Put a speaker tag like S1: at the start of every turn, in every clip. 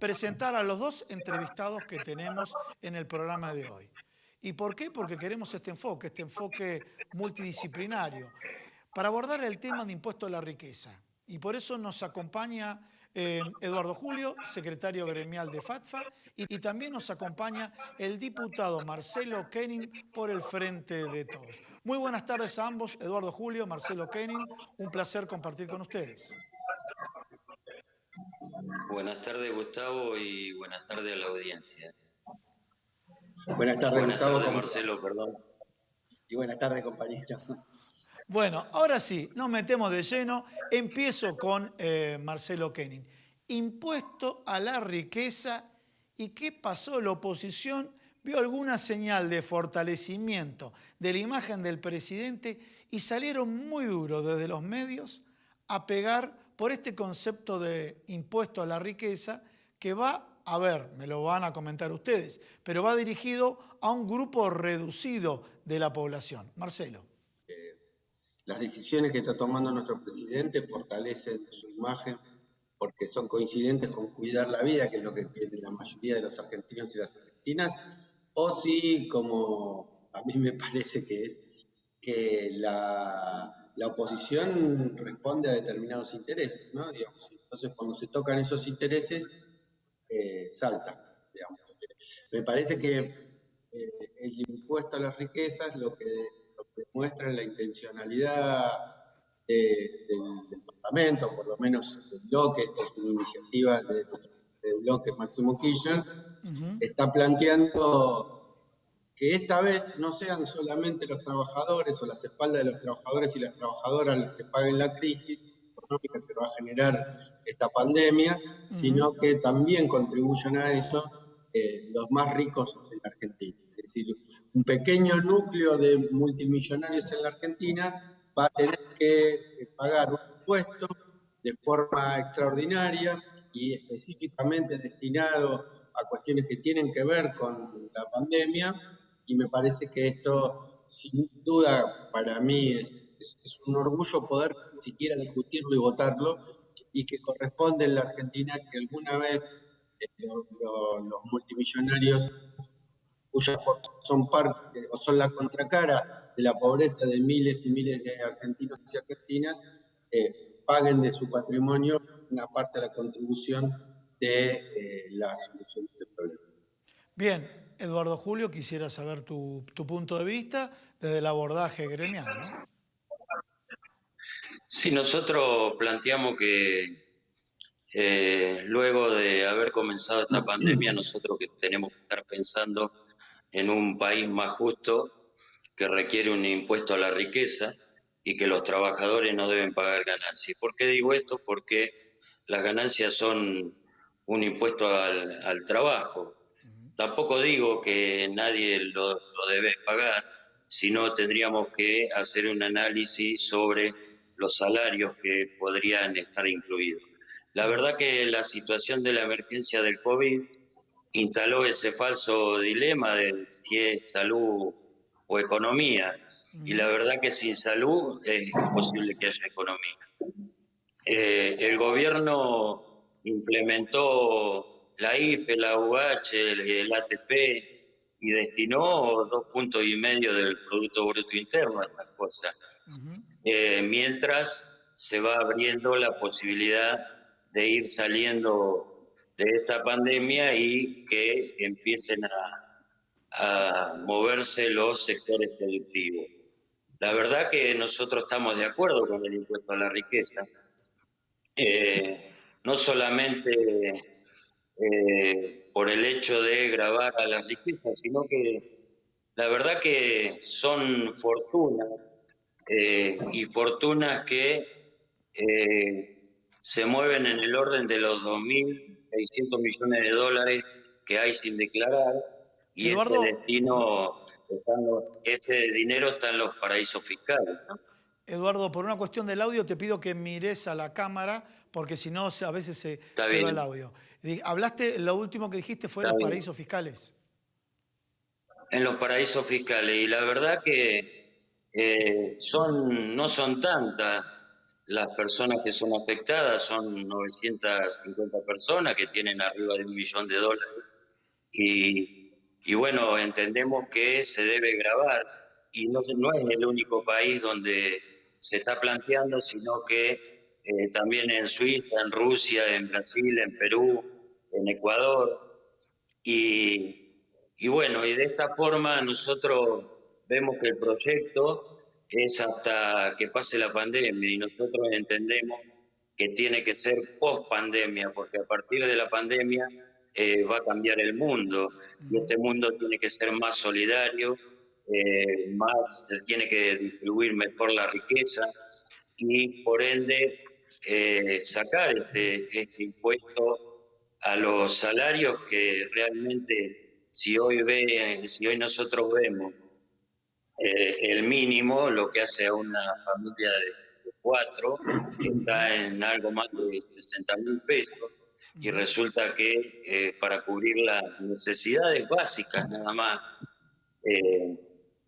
S1: presentar a los dos entrevistados que tenemos en el programa de hoy. ¿Y por qué? Porque queremos este enfoque multidisciplinario, para abordar el tema de impuesto a la riqueza. Y por eso nos acompaña Eduardo Julio, secretario gremial de FATFA, y también nos acompaña el diputado Marcelo Kenning por el Frente de Todos. Muy buenas tardes a ambos, Eduardo Julio, Marcelo Kenning, un placer compartir con ustedes.
S2: Buenas tardes, Gustavo, y buenas tardes a la audiencia.
S3: Buenas tardes, Gustavo.
S2: Buenas tardes, Marcelo, perdón.
S3: Y buenas tardes, compañero.
S1: Bueno, ahora sí, nos metemos de lleno. Empiezo con Marcelo Kenning. Impuesto a la riqueza. ¿Y qué pasó? La oposición vio alguna señal de fortalecimiento de la imagen del presidente y salieron muy duros desde los medios a pegar por este concepto de impuesto a la riqueza que va, a ver, me lo van a comentar ustedes, pero va dirigido a un grupo reducido de la población. Marcelo.
S3: Las decisiones que está tomando nuestro presidente fortalecen su imagen porque son coincidentes con cuidar la vida, que es lo que quieren la mayoría de los argentinos y las argentinas, o si, como a mí me parece que es, que la oposición responde a determinados intereses, ¿no? Digamos, entonces, cuando se tocan esos intereses, salta, digamos. Me parece que el impuesto a las riquezas lo que demuestra es la intencionalidad del Parlamento, por lo menos del bloque, esta es una iniciativa del bloque Máximo Kirchner, está planteando que esta vez no sean solamente los trabajadores o las espaldas de los trabajadores y las trabajadoras los que paguen la crisis económica que va a generar esta pandemia, sino que también contribuyan a eso los más ricos en la Argentina. Es decir, un pequeño núcleo de multimillonarios en la Argentina va a tener que pagar un impuesto de forma extraordinaria y específicamente destinado a cuestiones que tienen que ver con la pandemia, y me parece que esto, sin duda, para mí es un orgullo poder siquiera discutirlo y votarlo, y que corresponde en la Argentina que alguna vez los multimillonarios cuyas son parte o son la contracara de la pobreza de miles y miles de argentinos y argentinas, paguen de su patrimonio una parte de la contribución de la solución de este problema.
S1: Bien, Eduardo Julio, quisiera saber tu punto de vista desde el abordaje gremial, ¿no?
S2: Sí, nosotros planteamos que luego de haber comenzado esta pandemia, nosotros que tenemos que estar pensando en un país más justo que requiere un impuesto a la riqueza y que los trabajadores no deben pagar ganancias. ¿Por qué digo esto? Porque las ganancias son un impuesto al trabajo. Tampoco digo que nadie lo debe pagar, sino tendríamos que hacer un análisis sobre los salarios que podrían estar incluidos. La verdad que la situación de la emergencia del COVID instaló ese falso dilema de si es salud o economía. Y la verdad que sin salud es imposible que haya economía. El gobierno implementó la IFE, la UH, el ATP y destinó 2,5 puntos del Producto Bruto Interno a estas cosas. Mientras se va abriendo la posibilidad de ir saliendo de esta pandemia y que empiecen a moverse los sectores productivos. La verdad que nosotros estamos de acuerdo con el impuesto a la riqueza, no solamente por el hecho de gravar a las riquezas, sino que la verdad que son fortunas y fortunas que se mueven en el orden de los 2.600 millones de dólares que hay sin declarar, y
S1: Eduardo,
S2: ese dinero está en los paraísos fiscales, ¿no?
S1: Eduardo, por una cuestión del audio te pido que mires a la cámara, porque si no a veces se va el audio. Hablaste, lo último que dijiste fue los paraísos fiscales.
S2: En los paraísos fiscales, y la verdad que no son tantas. las personas que son afectadas son 950 personas que tienen arriba de $1 millón. Y bueno, entendemos que se debe grabar y no es el único país donde se está planteando, sino que también en Suiza, en Rusia, en Brasil, en Perú, en Ecuador. Y bueno, y de esta forma nosotros vemos que el proyecto es hasta que pase la pandemia y nosotros entendemos que tiene que ser post pandemia, porque a partir de la pandemia va a cambiar el mundo y este mundo tiene que ser más solidario, más, se tiene que distribuir mejor la riqueza y por ende sacar este impuesto a los salarios que realmente si hoy nosotros vemos el mínimo, lo que hace a una familia de cuatro, está en algo más de 60.000 pesos y resulta que para cubrir las necesidades básicas nada más eh,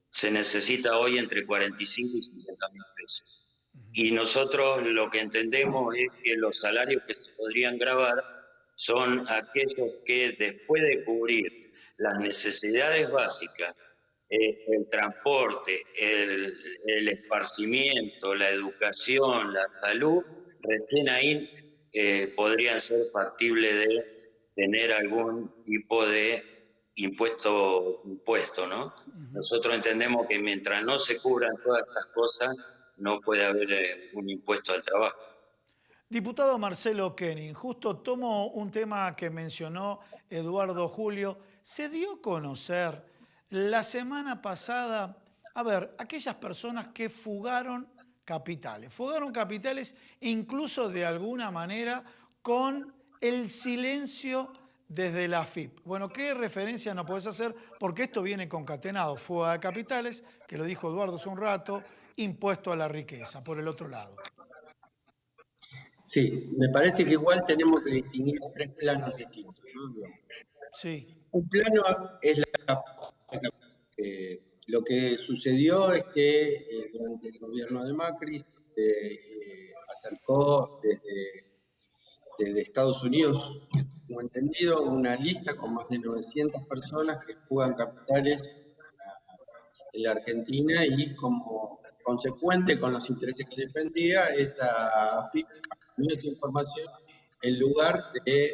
S2: se necesita hoy entre 45 y 50.000 pesos. Y nosotros lo que entendemos es que los salarios que se podrían grabar son aquellos que después de cubrir las necesidades básicas, el transporte, el esparcimiento, la educación, la salud, recién ahí podrían ser factibles de tener algún tipo de impuesto, ¿no? Nosotros entendemos que mientras no se cubran todas estas cosas, no puede haber un impuesto al trabajo.
S1: Diputado Marcelo Kenning, justo tomo un tema que mencionó Eduardo Julio. Se dio a conocer la semana pasada, a ver, aquellas personas que fugaron capitales incluso de alguna manera con el silencio desde la AFIP. Bueno, ¿qué referencia nos podés hacer? Porque esto viene concatenado, fuga de capitales, que lo dijo Eduardo hace un rato, impuesto a la riqueza, por el otro lado.
S3: Sí, me parece que igual tenemos que distinguir tres planos distintos, ¿no?
S1: Sí.
S3: Un plano es lo que sucedió es que durante el gobierno de Macri se acercó desde Estados Unidos, tengo entendido, una lista con más de 900 personas que fugan capitales en la Argentina y como consecuente con los intereses que defendía, esa AFIP cambió esa información en lugar de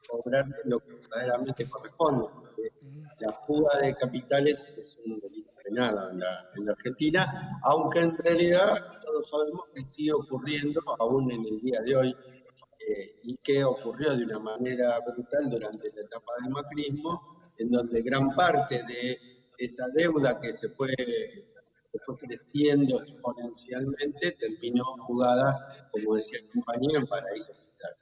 S3: cobrar lo que verdaderamente corresponde, porque la fuga de capitales es un delito penal en la Argentina, aunque en realidad todos sabemos que sigue ocurriendo aún en el día de hoy y que ocurrió de una manera brutal durante la etapa del macrismo, en donde gran parte de esa deuda que fue creciendo exponencialmente terminó jugada, como decía el compañero, en paraísos fiscales.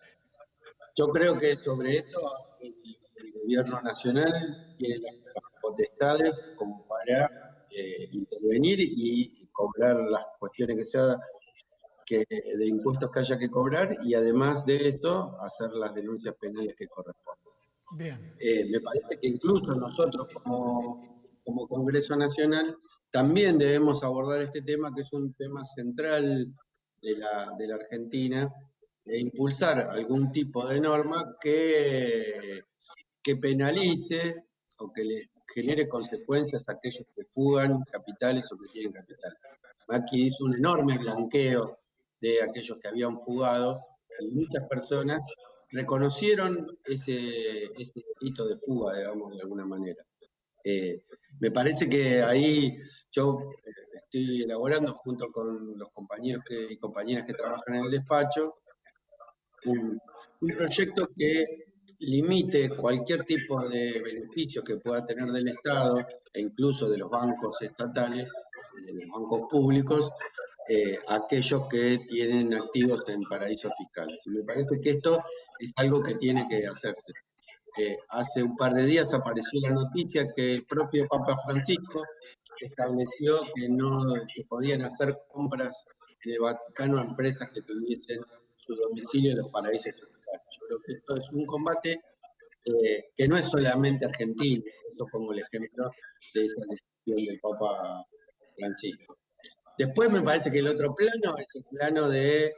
S3: Yo creo que sobre esto el gobierno nacional tiene las potestades como para intervenir y cobrar las cuestiones que sea de impuestos que haya que cobrar y además de eso hacer las denuncias penales que corresponden.
S1: Bien.
S3: Me parece que incluso nosotros como Congreso Nacional también debemos abordar este tema que es un tema central de la Argentina e impulsar algún tipo de norma que penalice o que le genere consecuencias a aquellos que fugan capitales o que tienen capital. Macri hizo un enorme blanqueo de aquellos que habían fugado y muchas personas reconocieron ese delito de fuga, digamos, de alguna manera. Me parece que ahí yo estoy elaborando junto con los compañeros y compañeras que trabajan en el despacho un proyecto que limite cualquier tipo de beneficio que pueda tener del Estado e incluso de los bancos estatales, de los bancos públicos, aquellos que tienen activos en paraísos fiscales. Y me parece que esto es algo que tiene que hacerse. Hace un par de días apareció la noticia que el propio Papa Francisco estableció que no se podían hacer compras en el Vaticano a empresas que tuviesen su domicilio en los paraísos fiscales. Yo creo que esto es un combate que no es solamente argentino, por eso pongo el ejemplo de esa decisión del Papa Francisco. Después me parece que el otro plano es el plano de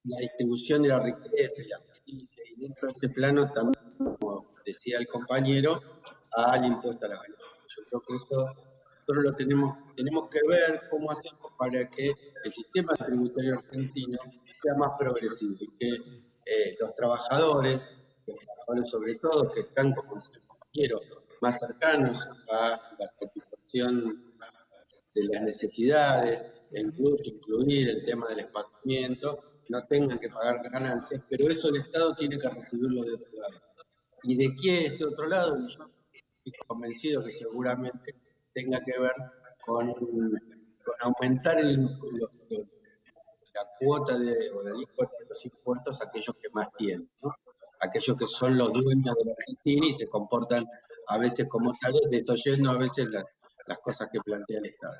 S3: la distribución de la riqueza y la justicia, y dentro de ese plano también, como decía el compañero, al impuesto a la ganancia. Yo creo que eso nosotros lo tenemos que ver cómo hacemos para que el sistema tributario argentino sea más progresivo y que los trabajadores sobre todo, que están, como decía el compañero, más cercanos a la satisfacción de las necesidades, e incluso incluir el tema del esparcimiento, no tengan que pagar ganancias, pero eso el Estado tiene que recibirlo de otro lado. ¿Y de qué es de otro lado? Y yo estoy convencido que seguramente tenga que ver con aumentar la cuota o la alícuota de los impuestos a aquellos que más tienen, ¿no? Aquellos que son los dueños de la Argentina y se comportan a veces como tales, destruyendo a veces las cosas que plantea el Estado.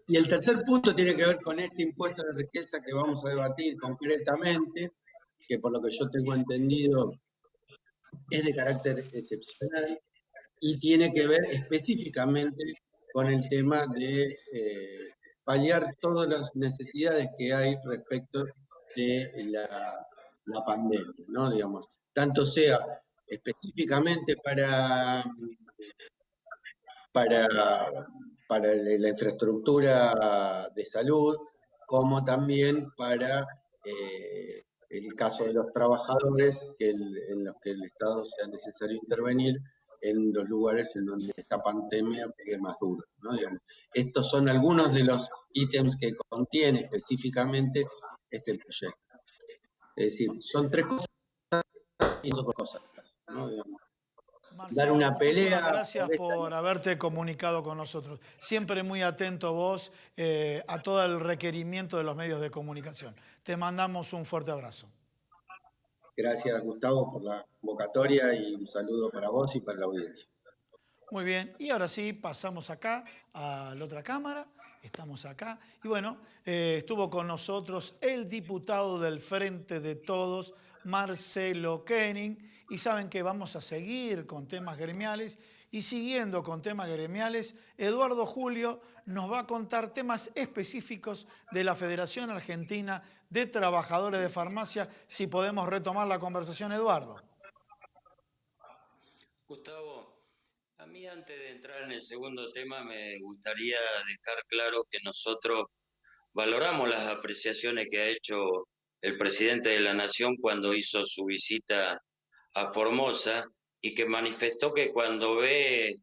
S3: Y el tercer punto tiene que ver con este impuesto de riqueza que vamos a debatir concretamente, que por lo que yo tengo entendido es de carácter excepcional y tiene que ver específicamente con el tema de paliar todas las necesidades que hay respecto de la pandemia, ¿no? Digamos, tanto sea específicamente para, para la infraestructura de salud, como también para el caso de los trabajadores, en los que el Estado sea necesario intervenir en los lugares en donde esta pandemia pegue más duro, ¿no? Digamos, estos son algunos de los ítems que contiene específicamente este proyecto. Es decir, son tres cosas y dos cosas, ¿no? Digamos, dar
S1: Marcelo,
S3: una
S1: muchísimas
S3: pelea
S1: gracias
S3: por esta.
S1: por haberte comunicado con nosotros. Siempre muy atento vos a todo el requerimiento de los medios de comunicación. Te mandamos un fuerte abrazo.
S3: Gracias, Gustavo, por la convocatoria y un saludo para vos y para la audiencia.
S1: Muy bien, y ahora sí, pasamos acá a la otra cámara. Estamos acá. Y bueno, estuvo con nosotros el diputado del Frente de Todos, Marcelo Koenig. Y saben que vamos a seguir con temas gremiales. Y siguiendo con temas gremiales, Eduardo Julio nos va a contar temas específicos de la Federación Argentina de Trabajadores de Farmacia. Si podemos retomar la conversación, Eduardo.
S2: Gustavo, a mí antes de entrar en el segundo tema me gustaría dejar claro que nosotros valoramos las apreciaciones que ha hecho el presidente de la Nación cuando hizo su visita a Formosa y que manifestó que cuando ve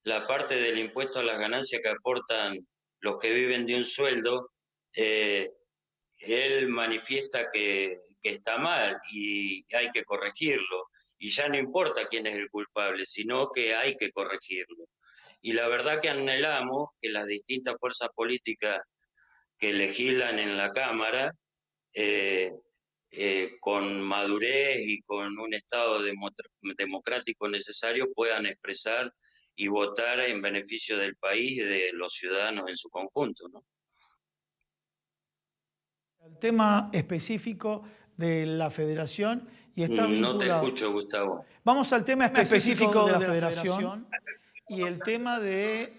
S2: la parte del impuesto a las ganancias que aportan los que viven de un sueldo, eh, él manifiesta que está mal y hay que corregirlo. Y ya no importa quién es el culpable, sino que hay que corregirlo. Y la verdad que anhelamos que las distintas fuerzas políticas que legislan en la Cámara, eh, con madurez y con un estado democrático necesario, puedan expresar y votar en beneficio del país y de los ciudadanos en su conjunto, ¿no?
S1: El tema específico de la federación y está
S2: No te
S1: vinculado.
S2: escucho, Gustavo.
S1: Vamos al tema específico de la federación y el tema de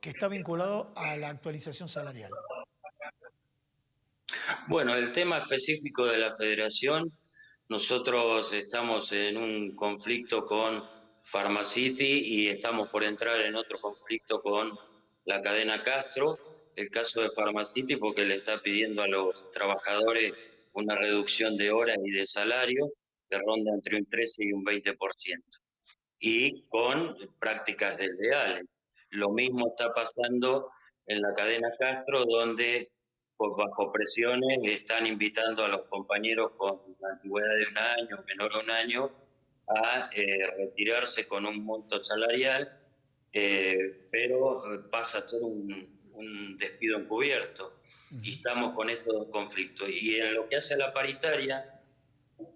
S1: que está vinculado a la actualización salarial.
S2: Bueno, el tema específico de la federación, nosotros estamos en un conflicto con Pharmacity y estamos por entrar en otro conflicto con la cadena Castro. El caso de Pharmacity porque le está pidiendo a los trabajadores una reducción de horas y de salario que ronda entre un 13 y un 20%, y con prácticas desleales. Lo mismo está pasando en la cadena Castro, donde bajo presiones están invitando a los compañeros con antigüedad de un año, menor de un año, a retirarse con un monto salarial, pero pasa a ser un despido encubierto. Y estamos con estos dos conflictos. Y en lo que hace a la paritaria,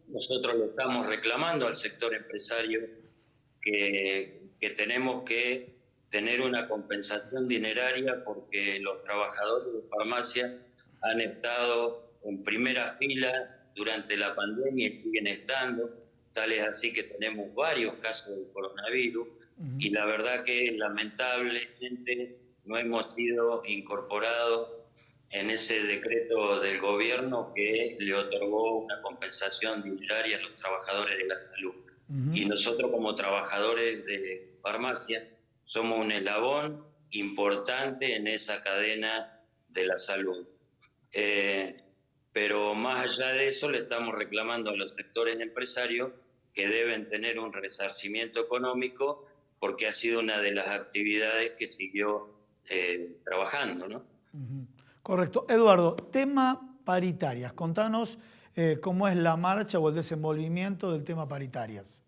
S2: nosotros le estamos reclamando al sector empresario que tenemos que tener una compensación dineraria porque los trabajadores de farmacia han estado en primera fila durante la pandemia y siguen estando, tal es así que tenemos varios casos de coronavirus y la verdad que lamentablemente no hemos sido incorporados en ese decreto del gobierno que le otorgó una compensación diaria a los trabajadores de la salud. Y nosotros como trabajadores de farmacia somos un eslabón importante en esa cadena de la salud. Pero más allá de eso le estamos reclamando a los sectores empresarios que deben tener un resarcimiento económico porque ha sido una de las actividades que siguió trabajando, ¿no?
S1: Correcto. Eduardo, tema paritarias. Contanos cómo es la marcha o el desenvolvimiento del tema paritarias.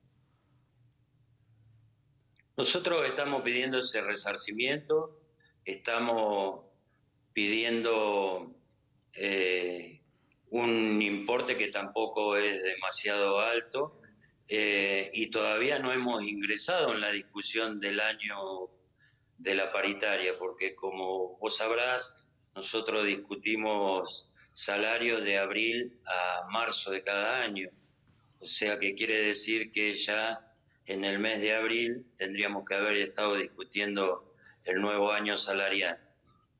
S2: Nosotros estamos pidiendo ese resarcimiento, estamos pidiendo un importe que tampoco es demasiado alto y todavía no hemos ingresado en la discusión del año de la paritaria, porque como vos sabrás, nosotros discutimos salarios de abril a marzo de cada año, o sea que quiere decir que ya en el mes de abril tendríamos que haber estado discutiendo el nuevo año salarial.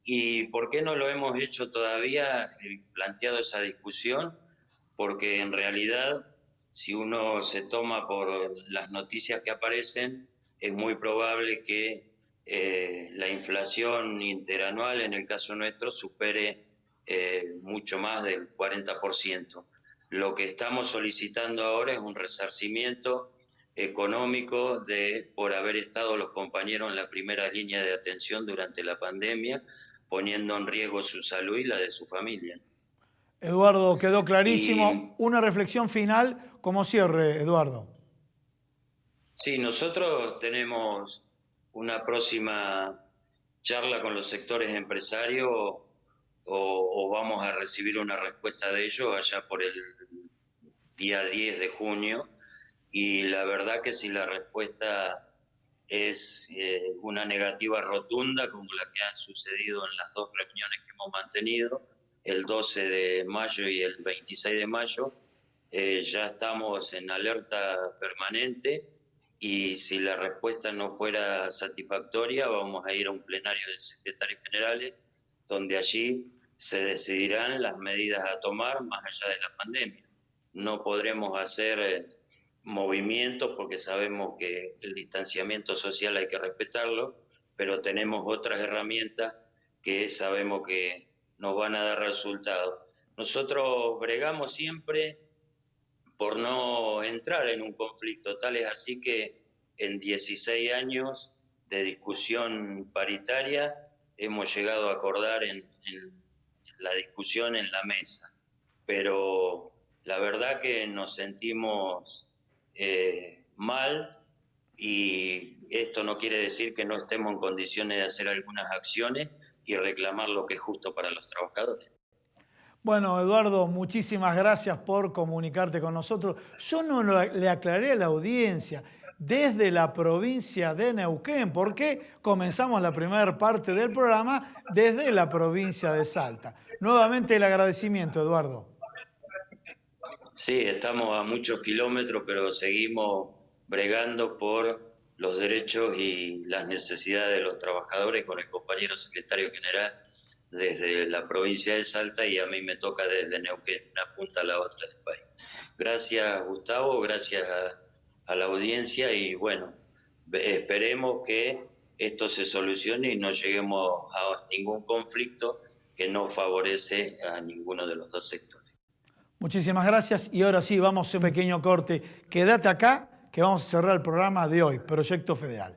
S2: ¿Y por qué no lo hemos hecho todavía, planteado esa discusión? Porque en realidad, si uno se toma por las noticias que aparecen, es muy probable que la inflación interanual, en el caso nuestro, supere mucho más del 40%. Lo que estamos solicitando ahora es un resarcimiento económico por haber estado los compañeros en la primera línea de atención durante la pandemia, poniendo en riesgo su salud y la de su familia.
S1: Eduardo, quedó clarísimo. Una reflexión final como cierre, Eduardo.
S2: Sí, nosotros tenemos una próxima charla con los sectores empresarios o vamos a recibir una respuesta de ellos allá por el día 10 de junio. Y la verdad que si la respuesta es una negativa rotunda, como la que ha sucedido en las dos reuniones que hemos mantenido, el 12 de mayo y el 26 de mayo, ya estamos en alerta permanente y si la respuesta no fuera satisfactoria, vamos a ir a un plenario de secretarios generales, donde allí se decidirán las medidas a tomar más allá de la pandemia. No podremos hacer movimientos porque sabemos que el distanciamiento social hay que respetarlo, pero tenemos otras herramientas que sabemos que nos van a dar resultados. Nosotros bregamos siempre por no entrar en un conflicto, tal es así que en 16 años de discusión paritaria hemos llegado a acordar en la discusión en la mesa, pero la verdad que nos sentimos mal y esto no quiere decir que no estemos en condiciones de hacer algunas acciones y reclamar lo que es justo para los trabajadores.
S1: Bueno, Eduardo, muchísimas gracias por comunicarte con nosotros. Yo no le aclaré a la audiencia desde la provincia de Neuquén, porque comenzamos la primera parte del programa desde la provincia de Salta. Nuevamente el agradecimiento, Eduardo.
S2: Sí, estamos a muchos kilómetros, pero seguimos bregando por los derechos y las necesidades de los trabajadores con el compañero secretario general desde la provincia de Salta y a mí me toca desde Neuquén, una punta a la otra del país. Gracias, Gustavo, gracias a la audiencia y bueno, esperemos que esto se solucione y no lleguemos a ningún conflicto que no favorece a ninguno de los dos sectores.
S1: Muchísimas gracias y ahora sí, vamos a un pequeño corte. Quédate acá que vamos a cerrar el programa de hoy, Proyecto Federal.